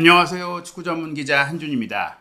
안녕하세요. 축구 전문 기자 한준입니다.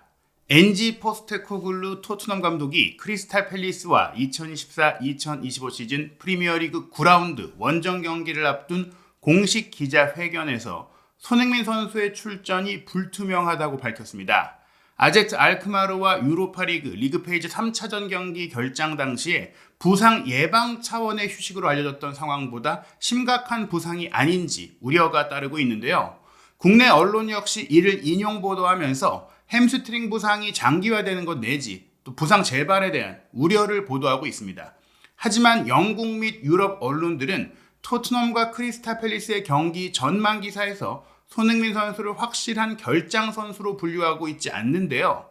엔지 포스테코글루 토트넘 감독이 크리스탈 팰리스와 2024-2025 시즌 프리미어리그 9라운드 원정 경기를 앞둔 공식 기자회견에서 손흥민 선수의 출전이 불투명하다고 밝혔습니다. 아제트 알크마르와 유로파리그 리그페이지 3차전 경기 결장 당시에 부상 예방 차원의 휴식으로 알려졌던 상황보다 심각한 부상이 아닌지 우려가 따르고 있는데요. 국내 언론 역시 이를 인용 보도하면서 햄스트링 부상이 장기화되는 것 내지 또 부상 재발에 대한 우려를 보도하고 있습니다. 하지만 영국 및 유럽 언론들은 토트넘과 크리스탈 팰리스의 경기 전망 기사에서 손흥민 선수를 확실한 결장 선수로 분류하고 있지 않는데요.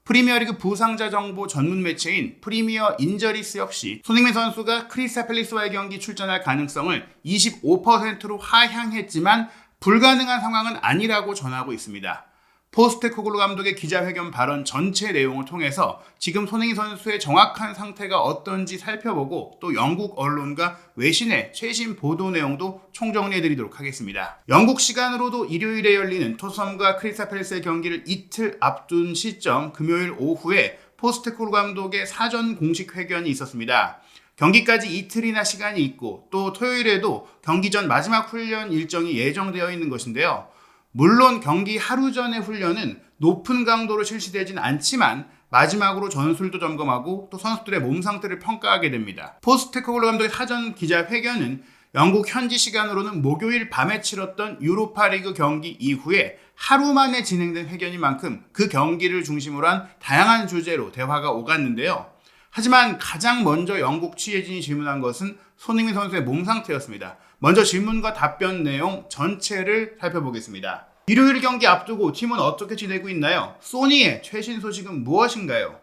프리미어리그 부상자 정보 전문 매체인 프리미어 인저리스 역시 손흥민 선수가 크리스탈 팰리스와의 경기 출전할 가능성을 25%로 하향했지만 불가능한 상황은 아니라고 전하고 있습니다. 포스테코글루 감독의 기자회견 발언 전체 내용을 통해서 지금 손흥민 선수의 정확한 상태가 어떤지 살펴보고 또 영국 언론과 외신의 최신 보도 내용도 총정리해드리도록 하겠습니다. 영국 시간으로도 일요일에 열리는 토트넘과 크리스탈 팰리스의 경기를 이틀 앞둔 시점 금요일 오후에 포스테코글루 감독의 사전 공식 회견이 있었습니다. 경기까지 이틀이나 시간이 있고 또 토요일에도 경기 전 마지막 훈련 일정이 예정되어 있는 것인데요. 물론 경기 하루 전의 훈련은 높은 강도로 실시되진 않지만 마지막으로 전술도 점검하고 또 선수들의 몸 상태를 평가하게 됩니다. 포스테코글루 감독의 사전 기자회견은 영국 현지 시간으로는 목요일 밤에 치렀던 유로파리그 경기 이후에 하루 만에 진행된 회견인 만큼 그 경기를 중심으로 한 다양한 주제로 대화가 오갔는데요. 하지만 가장 먼저 영국 취재진이 질문한 것은 손흥민 선수의 몸 상태였습니다. 먼저 질문과 답변 내용 전체를 살펴보겠습니다. 일요일 경기 앞두고 팀은 어떻게 지내고 있나요? 소니의 최신 소식은 무엇인가요?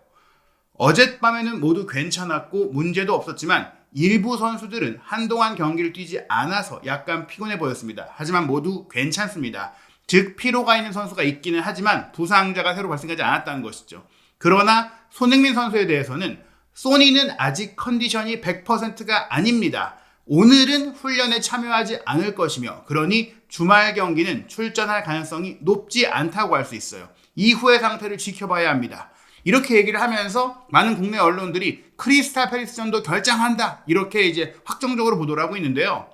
어젯밤에는 모두 괜찮았고 문제도 없었지만 일부 선수들은 한동안 경기를 뛰지 않아서 약간 피곤해 보였습니다. 하지만 모두 괜찮습니다. 즉 피로가 있는 선수가 있기는 하지만 부상자가 새로 발생하지 않았다는 것이죠. 그러나 손흥민 선수에 대해서는 소니는 아직 컨디션이 100%가 아닙니다. 오늘은 훈련에 참여하지 않을 것이며 그러니 주말 경기는 출전할 가능성이 높지 않다고 할 수 있어요. 이후의 상태를 지켜봐야 합니다. 이렇게 얘기를 하면서 많은 국내 언론들이 크리스탈 팰리스전도 결장한다 이렇게 이제 확정적으로 보도를 하고 있는데요.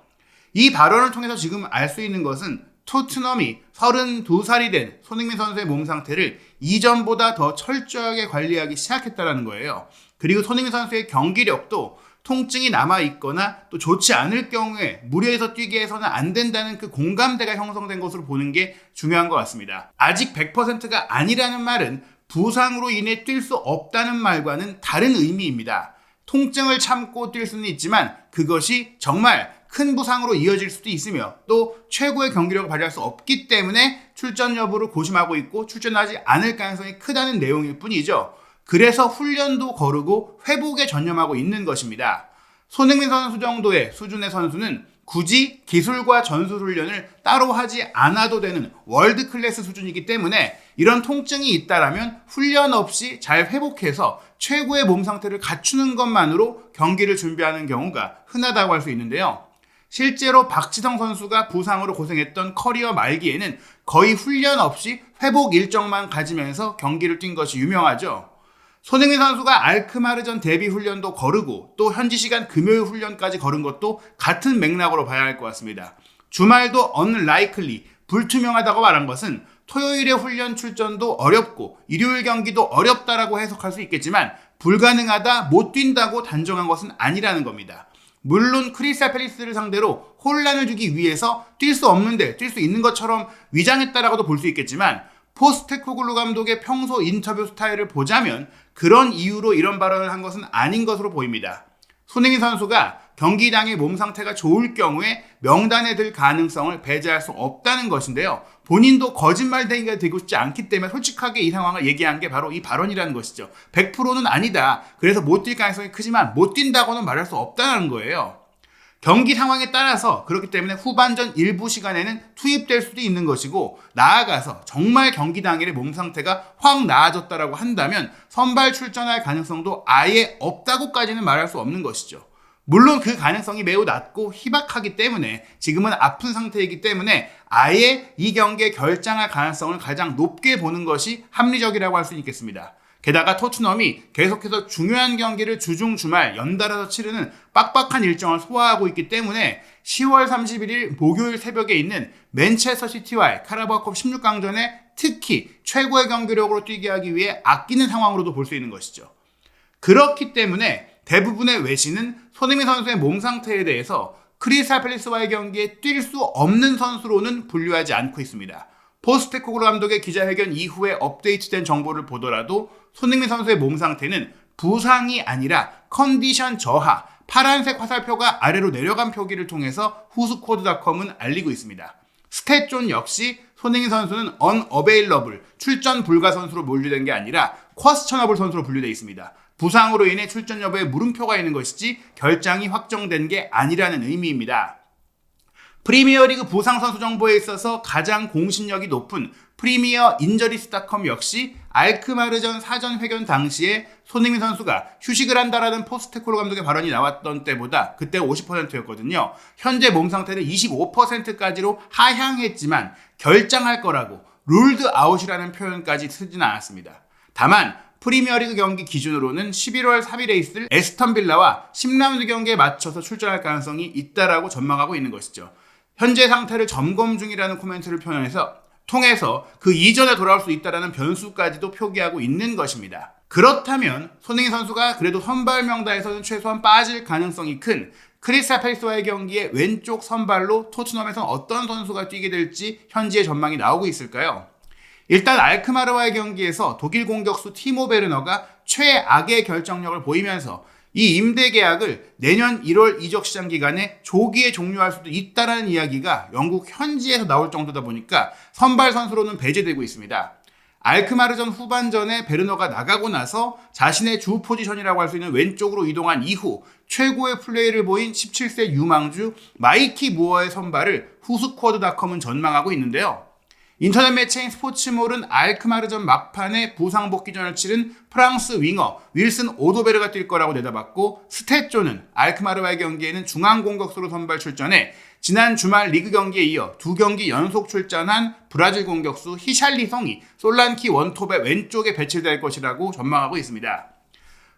이 발언을 통해서 지금 알 수 있는 것은 토트넘이 32살이 된 손흥민 선수의 몸 상태를 이전보다 더 철저하게 관리하기 시작했다는 거예요. 그리고 손흥민 선수의 경기력도 통증이 남아있거나 또 좋지 않을 경우에 무리해서 뛰게 해서는 안 된다는 그 공감대가 형성된 것으로 보는 게 중요한 것 같습니다. 아직 100%가 아니라는 말은 부상으로 인해 뛸 수 없다는 말과는 다른 의미입니다. 통증을 참고 뛸 수는 있지만 그것이 정말 큰 부상으로 이어질 수도 있으며 또 최고의 경기력을 발휘할 수 없기 때문에 출전 여부를 고심하고 있고 출전하지 않을 가능성이 크다는 내용일 뿐이죠. 그래서 훈련도 거르고 회복에 전념하고 있는 것입니다. 손흥민 선수 정도의 수준의 선수는 굳이 기술과 전술 훈련을 따로 하지 않아도 되는 월드 클래스 수준이기 때문에 이런 통증이 있다라면 훈련 없이 잘 회복해서 최고의 몸 상태를 갖추는 것만으로 경기를 준비하는 경우가 흔하다고 할 수 있는데요. 실제로 박지성 선수가 부상으로 고생했던 커리어 말기에는 거의 훈련 없이 회복 일정만 가지면서 경기를 뛴 것이 유명하죠. 손흥민 선수가 알크마르전 데뷔 훈련도 거르고 또 현지 시간 금요일 훈련까지 거른 것도 같은 맥락으로 봐야 할 것 같습니다. 주말도 unlikely, 불투명하다고 말한 것은 토요일의 훈련 출전도 어렵고 일요일 경기도 어렵다라고 해석할 수 있겠지만 불가능하다, 못 뛴다고 단정한 것은 아니라는 겁니다. 물론 크리스탈 팰리스를 상대로 혼란을 주기 위해서 뛸 수 없는데 뛸 수 있는 것처럼 위장했다라고도 볼 수 있겠지만 포스테코글루 감독의 평소 인터뷰 스타일을 보자면 그런 이유로 이런 발언을 한 것은 아닌 것으로 보입니다. 손흥민 선수가 경기당의 몸 상태가 좋을 경우에 명단에 들 가능성을 배제할 수 없다는 것인데요. 본인도 거짓말쟁이가 되고 싶지 않기 때문에 솔직하게 이 상황을 얘기한 게 바로 이 발언이라는 것이죠. 100%는 아니다. 그래서 못 뛸 가능성이 크지만 못 뛴다고는 말할 수 없다는 거예요. 경기 상황에 따라서 그렇기 때문에 후반전 일부 시간에는 투입될 수도 있는 것이고 나아가서 정말 경기 당일의 몸 상태가 확 나아졌다라고 한다면 선발 출전할 가능성도 아예 없다고까지는 말할 수 없는 것이죠. 물론 그 가능성이 매우 낮고 희박하기 때문에 지금은 아픈 상태이기 때문에 아예 이 경기에 결장할 가능성을 가장 높게 보는 것이 합리적이라고 할 수 있겠습니다. 게다가 토트넘이 계속해서 중요한 경기를 주중 주말 연달아서 치르는 빡빡한 일정을 소화하고 있기 때문에 10월 31일 목요일 새벽에 있는 맨체스터 시티와의 카라바오컵 16강전에 특히 최고의 경기력으로 뛰게 하기 위해 아끼는 상황으로도 볼 수 있는 것이죠. 그렇기 때문에 대부분의 외신은 손흥민 선수의 몸 상태에 대해서 크리스탈 팰리스와의 경기에 뛸 수 없는 선수로는 분류하지 않고 있습니다. 포스테코글루 감독의 기자회견 이후에 업데이트된 정보를 보더라도 손흥민 선수의 몸 상태는 부상이 아니라 컨디션 저하, 파란색 화살표가 아래로 내려간 표기를 통해서 후스코드닷컴은 알리고 있습니다. 스탯존 역시 손흥민 선수는 unavailable, 출전 불가 선수로 분류된 게 아니라 questionable 선수로 분류되어 있습니다. 부상으로 인해 출전 여부에 물음표가 있는 것이지 결장이 확정된 게 아니라는 의미입니다. 프리미어리그 부상 선수 정보에 있어서 가장 공신력이 높은 프리미어 인저리스닷컴 역시 알크마르전 사전 회견 당시에 손흥민 선수가 휴식을 한다라는 포스테코글루 감독의 발언이 나왔던 때보다 그때 50%였거든요. 현재 몸 상태는 25%까지로 하향했지만 결장할 거라고 룰드 아웃이라는 표현까지 쓰지는 않았습니다. 다만 프리미어리그 경기 기준으로는 11월 3일에 있을 에스턴 빌라와 10라운드 경기에 맞춰서 출전할 가능성이 있다라고 전망하고 있는 것이죠. 현재 상태를 점검 중이라는 코멘트를 통해서 그 이전에 돌아올 수 있다는 변수까지도 표기하고 있는 것입니다. 그렇다면 손흥민 선수가 그래도 선발 명단에서는 최소한 빠질 가능성이 큰 크리스탈 팰리스와의 경기에 왼쪽 선발로 토트넘에선 어떤 선수가 뛰게 될지 현지의 전망이 나오고 있을까요? 일단 알크마르와의 경기에서 독일 공격수 티모 베르너가 최악의 결정력을 보이면서 이 임대 계약을 내년 1월 이적 시장 기간에 조기에 종료할 수도 있다는 이야기가 영국 현지에서 나올 정도다 보니까 선발 선수로는 배제되고 있습니다. 알크마르전 후반전에 베르너가 나가고 나서 자신의 주 포지션이라고 할 수 있는 왼쪽으로 이동한 이후 최고의 플레이를 보인 17세 유망주 마이키 무어의 선발을 후스쿼드닷컴은 전망하고 있는데요. 인터넷 매체인 스포츠몰은 알크마르전 막판에 부상 복귀전을 치른 프랑스 윙어 윌슨 오도베르가 뛸 거라고 내다봤고 스탯존은 알크마르와의 경기에는 중앙 공격수로 선발 출전해 지난 주말 리그 경기에 이어 2경기 연속 출전한 브라질 공격수 히샬리송이 솔란키 원톱의 왼쪽에 배치될 것이라고 전망하고 있습니다.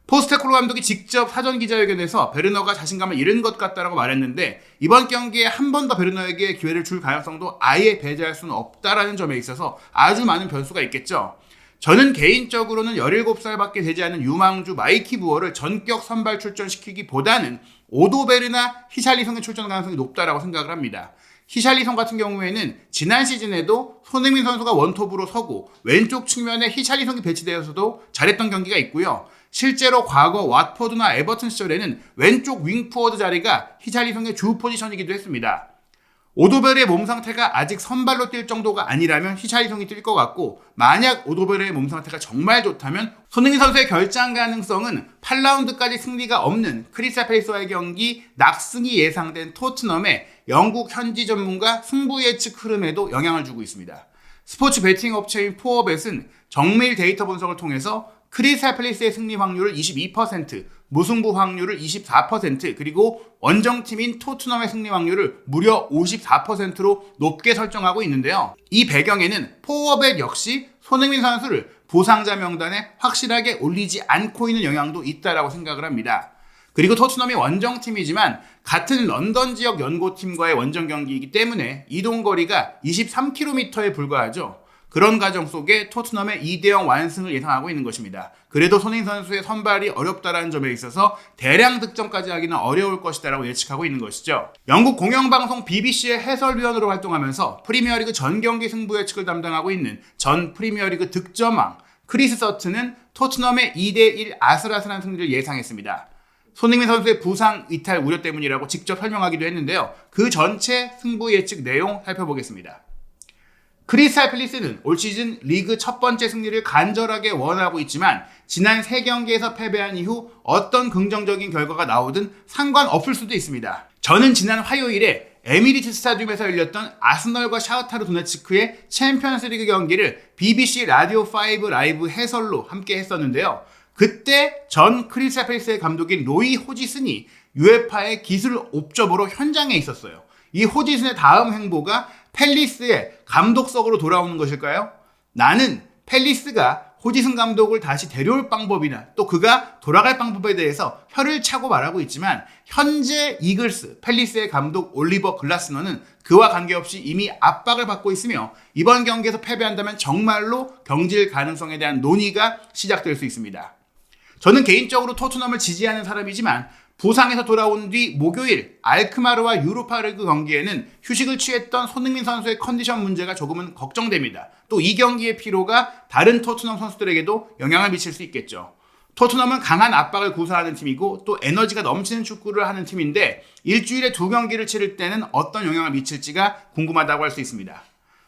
포스테코글루 감독이 직접 사전 기자회견에서 베르너가 자신감을 잃은 것 같다라고 말했는데 이번 경기에 한 번 더 베르너에게 기회를 줄 가능성도 아예 배제할 수는 없다라는 점에 있어서 아주 많은 변수가 있겠죠. 저는 개인적으로는 17살밖에 되지 않은 유망주 마이키 무어를 전격 선발 출전시키기보다는 오도베르나 히샬리송의 출전 가능성이 높다라고 생각을 합니다. 히샬리송 같은 경우에는 지난 시즌에도 손흥민 선수가 원톱으로 서고 왼쪽 측면에 히샬리송이 배치되어서도 잘했던 경기가 있고요. 실제로 과거 왓포드나 에버튼 시절에는 왼쪽 윙포워드 자리가 히샬리송의 주 포지션이기도 했습니다. 오도베르의 몸 상태가 아직 선발로 뛸 정도가 아니라면 히샬리송이 뛸 것 같고 만약 오도베르의 몸 상태가 정말 좋다면 손흥민 선수의 결장 가능성은 8라운드까지 승리가 없는 크리스탈 팰리스와의 경기 낙승이 예상된 토트넘의 영국 현지 전문가 승부 예측 흐름에도 영향을 주고 있습니다. 스포츠 베팅 업체인 포어벳은 정밀 데이터 분석을 통해서 크리스탈 팰리스의 승리 확률을 22%, 무승부 확률을 24%, 그리고 원정팀인 토트넘의 승리 확률을 무려 54%로 높게 설정하고 있는데요. 이 배경에는 포어벳 역시 손흥민 선수를 부상자 명단에 확실하게 올리지 않고 있는 영향도 있다라고 생각을 합니다. 그리고 토트넘이 원정팀이지만 같은 런던 지역 연고팀과의 원정 경기이기 때문에 이동거리가 23km에 불과하죠. 그런 과정 속에 토트넘의 2대0 완승을 예상하고 있는 것입니다. 그래도 손흥민 선수의 선발이 어렵다는 점에 있어서 대량 득점까지 하기는 어려울 것이다라고 예측하고 있는 것이죠. 영국 공영방송 BBC의 해설위원으로 활동하면서 프리미어리그 전 경기 승부 예측을 담당하고 있는 전 프리미어리그 득점왕 크리스 서튼은 토트넘의 2대1 아슬아슬한 승리를 예상했습니다. 손흥민 선수의 부상 이탈 우려 때문이라고 직접 설명하기도 했는데요. 그 전체 승부 예측 내용 살펴보겠습니다. 크리스탈 팰리스는 올 시즌 리그 첫 번째 승리를 간절하게 원하고 있지만 지난 3경기에서 패배한 이후 어떤 긍정적인 결과가 나오든 상관없을 수도 있습니다. 저는 지난 화요일에 에미리트 스타디움에서 열렸던 아스널과 샤흐타르 도네츠크의 챔피언스리그 경기를 BBC 라디오 5 라이브 해설로 함께 했었는데요. 그때 전 크리스탈 팰리스의 감독인 로이 호지슨이 UEFA의 기술 옵저버로 현장에 있었어요. 이 호지슨의 다음 행보가 팰리스의 감독석으로 돌아오는 것일까요? 나는 팰리스가 호지슨 감독을 다시 데려올 방법이나 또 그가 돌아갈 방법에 대해서 혀를 차고 말하고 있지만 현재 이글스 팰리스의 감독 올리버 글라스너는 그와 관계없이 이미 압박을 받고 있으며 이번 경기에서 패배한다면 정말로 경질 가능성에 대한 논의가 시작될 수 있습니다. 저는 개인적으로 토트넘을 지지하는 사람이지만 부상에서 돌아온 뒤 목요일 알크마르와 유로파리그 경기에는 휴식을 취했던 손흥민 선수의 컨디션 문제가 조금은 걱정됩니다. 또 이 경기의 피로가 다른 토트넘 선수들에게도 영향을 미칠 수 있겠죠. 토트넘은 강한 압박을 구사하는 팀이고 또 에너지가 넘치는 축구를 하는 팀인데 일주일에 2경기를 치를 때는 어떤 영향을 미칠지가 궁금하다고 할 수 있습니다.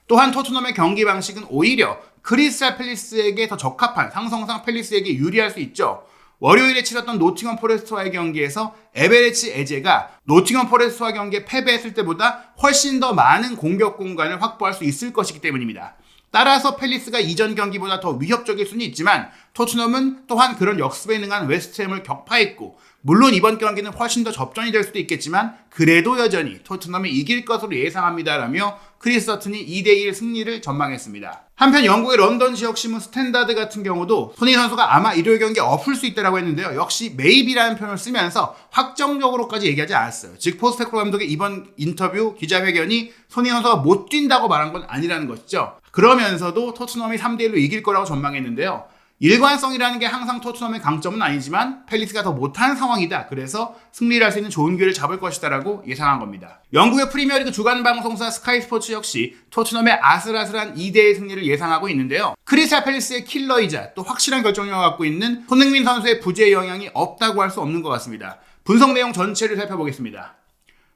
또한 토트넘의 경기 방식은 오히려 크리스탈 팰리스에게 더 적합한 상성상 팰리스에게 유리할 수 있죠. 월요일에 치렀던 노팅엄 포레스트와의 경기에서 에베레치 에제가 노팅엄 포레스트와 경기에 패배했을 때보다 훨씬 더 많은 공격 공간을 확보할 수 있을 것이기 때문입니다. 따라서 팰리스가 이전 경기보다 더 위협적일 수는 있지만 토트넘은 또한 그런 역습에 능한 웨스트햄을 격파했고 물론 이번 경기는 훨씬 더 접전이 될 수도 있겠지만 그래도 여전히 토트넘이 이길 것으로 예상합니다라며 크리스 서튼이 2대1 승리를 전망했습니다. 한편 영국의 런던 지역 신문 스탠다드 같은 경우도 손흥민 선수가 아마 일요일 경기에 엎을 수 있다고 했는데요. 역시 maybe라는 표현을 쓰면서 확정적으로까지 얘기하지 않았어요. 즉 포스테코글루 감독의 이번 인터뷰 기자회견이 손흥민 선수가 못 뛴다고 말한 건 아니라는 것이죠. 그러면서도 토트넘이 3대1로 이길 거라고 전망했는데요. 일관성이라는 게 항상 토트넘의 강점은 아니지만 팰리스가 더 못한 상황이다. 그래서 승리를 할 수 있는 좋은 기회를 잡을 것이다라고 예상한 겁니다. 영국의 프리미어리그 주간 방송사 스카이 스포츠 역시 토트넘의 아슬아슬한 2대1 승리를 예상하고 있는데요. 크리스탈 팰리스의 킬러이자 또 확실한 결정력을 갖고 있는 손흥민 선수의 부재 영향이 없다고 할 수 없는 것 같습니다. 분석 내용 전체를 살펴보겠습니다.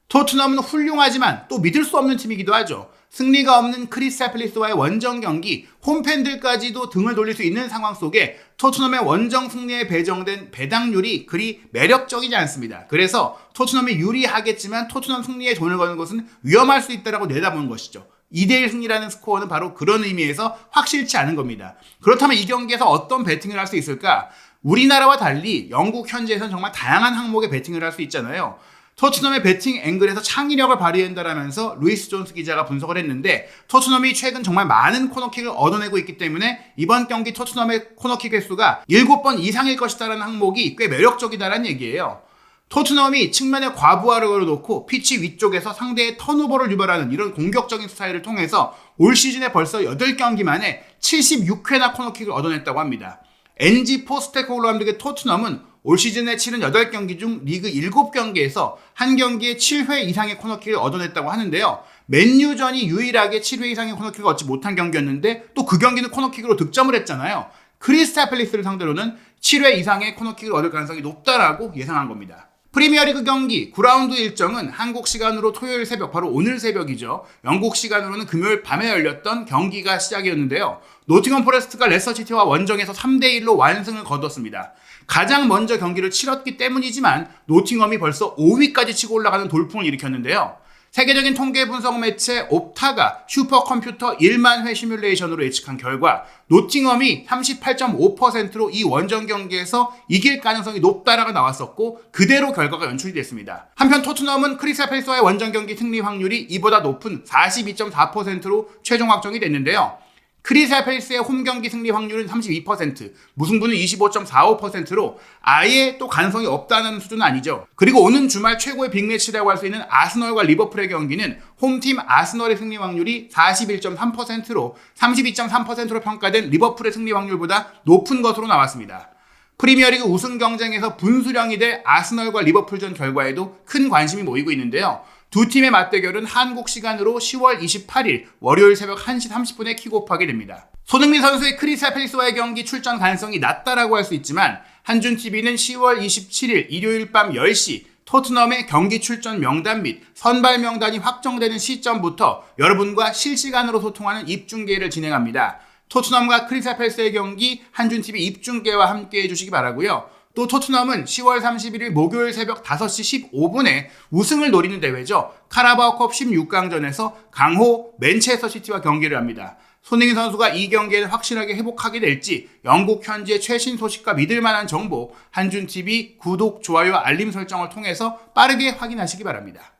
토트넘은 훌륭하지만 또 믿을 수 없는 팀이기도 하죠. 승리가 없는 크리스탈 팰리스와의 원정 경기, 홈팬들까지도 등을 돌릴 수 있는 상황 속에 토트넘의 원정 승리에 배정된 배당률이 그리 매력적이지 않습니다. 그래서 토트넘이 유리하겠지만 토트넘 승리에 돈을 거는 것은 위험할 수 있다고 내다보는 것이죠. 2대1 승리라는 스코어는 바로 그런 의미에서 확실치 않은 겁니다. 그렇다면 이 경기에서 어떤 배팅을 할 수 있을까? 우리나라와 달리 영국 현지에서는 정말 다양한 항목의 배팅을 할 수 있잖아요. 토트넘의 배팅 앵글에서 창의력을 발휘한다라면서 루이스 존스 기자가 분석을 했는데 토트넘이 최근 정말 많은 코너킥을 얻어내고 있기 때문에 이번 경기 토트넘의 코너킥 횟수가 7번 이상일 것이다라는 항목이 꽤 매력적이다라는 얘기예요. 토트넘이 측면에 과부하를 걸어놓고 피치 위쪽에서 상대의 턴오버를 유발하는 이런 공격적인 스타일을 통해서 올 시즌에 벌써 8경기 만에 76회나 코너킥을 얻어냈다고 합니다. NG 포스테코글루 감독의 토트넘은 올 시즌에 치른 8경기 중 리그 7경기에서 한 경기에 7회 이상의 코너킥을 얻어냈다고 하는데요. 맨유전이 유일하게 7회 이상의 코너킥을 얻지 못한 경기였는데 또 그 경기는 코너킥으로 득점을 했잖아요. 크리스탈 팰리스를 상대로는 7회 이상의 코너킥을 얻을 가능성이 높다라고 예상한 겁니다. 프리미어리그 경기 9라운드 일정은 한국 시간으로 토요일 새벽, 바로 오늘 새벽이죠. 영국 시간으로는 금요일 밤에 열렸던 경기가 시작이었는데요. 노팅엄 포레스트가 레스터시티와 원정에서 3대1로 완승을 거뒀습니다. 가장 먼저 경기를 치렀기 때문이지만 노팅엄이 벌써 5위까지 치고 올라가는 돌풍을 일으켰는데요. 세계적인 통계 분석 매체 옵타가 슈퍼컴퓨터 1만 회 시뮬레이션으로 예측한 결과 노팅엄이 38.5%로 이 원정 경기에서 이길 가능성이 높다라고 나왔었고 그대로 결과가 연출이 됐습니다. 한편 토트넘은 크리스탈 팰리스와의 원정 경기 승리 확률이 이보다 높은 42.4%로 최종 확정이 됐는데요. 크리스탈 팰리스의 홈경기 승리 확률은 32%, 무승부는 25.45%로 아예 또 가능성이 없다는 수준은 아니죠. 그리고 오는 주말 최고의 빅매치라고 할 수 있는 아스널과 리버풀의 경기는 홈팀 아스널의 승리 확률이 41.3%로 32.3%로 평가된 리버풀의 승리 확률보다 높은 것으로 나왔습니다. 프리미어리그 우승 경쟁에서 분수령이 될 아스널과 리버풀전 결과에도 큰 관심이 모이고 있는데요. 두 팀의 맞대결은 한국 시간으로 10월 28일 월요일 새벽 1시 30분에 킥오프하게 됩니다. 손흥민 선수의 크리스탈 팰리스와의 경기 출전 가능성이 낮다라고 할 수 있지만 한준TV는 10월 27일 일요일 밤 10시 토트넘의 경기 출전 명단 및 선발 명단이 확정되는 시점부터 여러분과 실시간으로 소통하는 입중계를 진행합니다. 토트넘과 크리스탈 팰리스의 경기 한준TV 입중계와 함께 해주시기 바라고요. 또 토트넘은 10월 31일 목요일 새벽 5시 15분에 우승을 노리는 대회죠. 카라바오컵 16강전에서 강호 맨체스터 시티와 경기를 합니다. 손흥민 선수가 이 경기에는 확실하게 회복하게 될지 영국 현지의 최신 소식과 믿을 만한 정보 한준TV 구독, 좋아요, 알림 설정을 통해서 빠르게 확인하시기 바랍니다.